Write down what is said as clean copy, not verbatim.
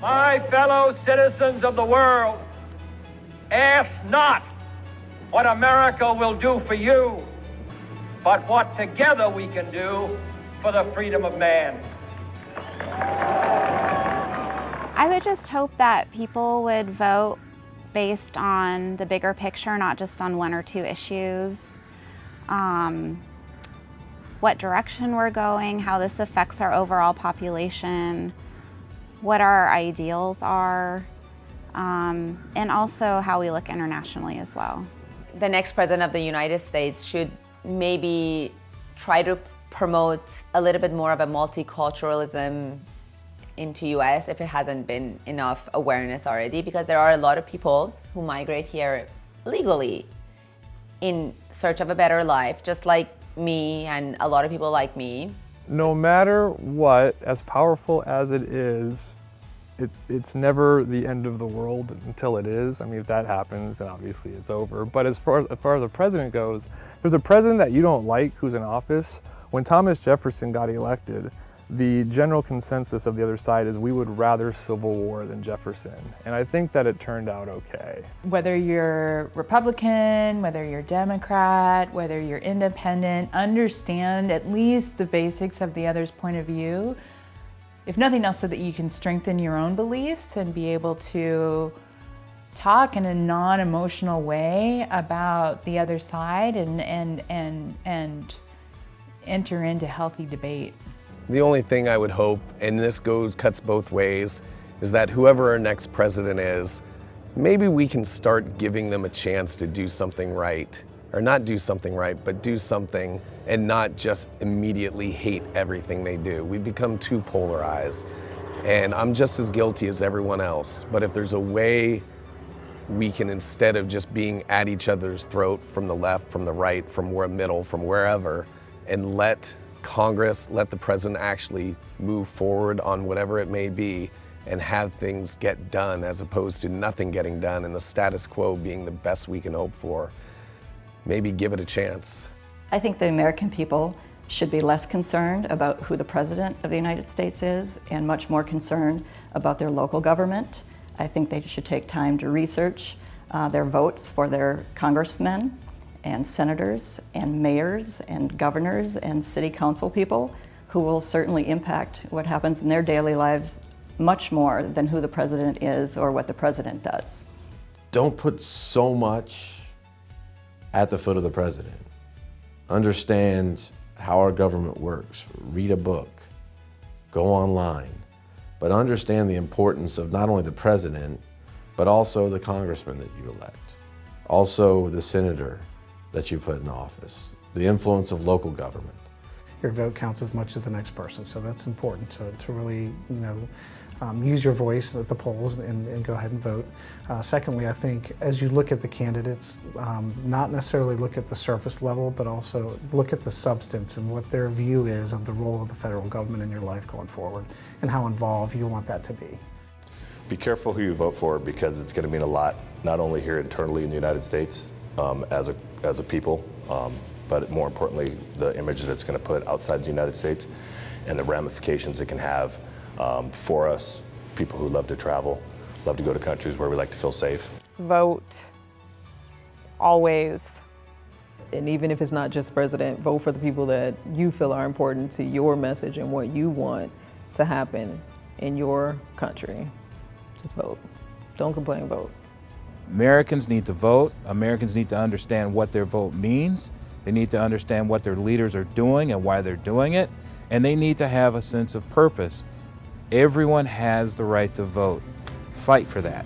My fellow citizens of the world, ask not what America will do for you, but what together we can do for the freedom of man. I would just hope that people would vote based on the bigger picture, not just on one or two issues. What direction we're going, how this affects our overall population, what our ideals are, and also how we look internationally as well. The next president of the United States should maybe try to promote a little bit more of a multiculturalism into US if it hasn't been enough awareness already, because there are a lot of people who migrate here legally in search of a better life, just like me and a lot of people like me. No matter what, as powerful as it is, it's never the end of the world until it is. I mean, if that happens, then obviously it's over. But as far as the president goes, there's a president that you don't like who's in office. When Thomas Jefferson got elected, the general consensus of the other side is we would rather civil war than Jefferson. And I think that it turned out okay. Whether you're Republican, whether you're Democrat, whether you're independent, understand at least the basics of the other's point of view, if nothing else so that you can strengthen your own beliefs and be able to talk in a non-emotional way about the other side and enter into healthy debate. The only thing I would hope, and this cuts both ways, is that whoever our next president is, maybe we can start giving them a chance to do something right. Or not do something right, but do something and not just immediately hate everything they do. We've become too polarized, and I'm just as guilty as everyone else. But if there's a way we can, instead of just being at each other's throat from the left, from the right, from middle, from wherever, and let Congress, let the president actually move forward on whatever it may be and have things get done as opposed to nothing getting done and the status quo being the best we can hope for. Maybe give it a chance. I think the American people should be less concerned about who the president of the United States is and much more concerned about their local government. I think they should take time to research their votes for their congressmen and senators and mayors and governors and city council people who will certainly impact what happens in their daily lives much more than who the president is or what the president does. Don't put so much at the foot of the president. Understand how our government works. Read a book, go online, but understand the importance of not only the president, but also the congressman that you elect, also the senator that you put in office, the influence of local government. Your vote counts as much as the next person, so that's important to really, use your voice at the polls and go ahead and vote. Secondly, I think as you look at the candidates, not necessarily look at the surface level, but also look at the substance and what their view is of the role of the federal government in your life going forward and how involved you want that to be. Be careful who you vote for, because it's going to mean a lot, not only here internally in the United States as a people, but more importantly, the image that it's going to put outside the United States and the ramifications it can have for us, people who love to travel, love to go to countries where we like to feel safe. Vote, always. And even if it's not just president, vote for the people that you feel are important to your message and what you want to happen in your country. Just vote. Don't complain, vote. Americans need to vote. Americans need to understand what their vote means. They need to understand what their leaders are doing and why they're doing it. And they need to have a sense of purpose. Everyone has the right to vote. Fight for that.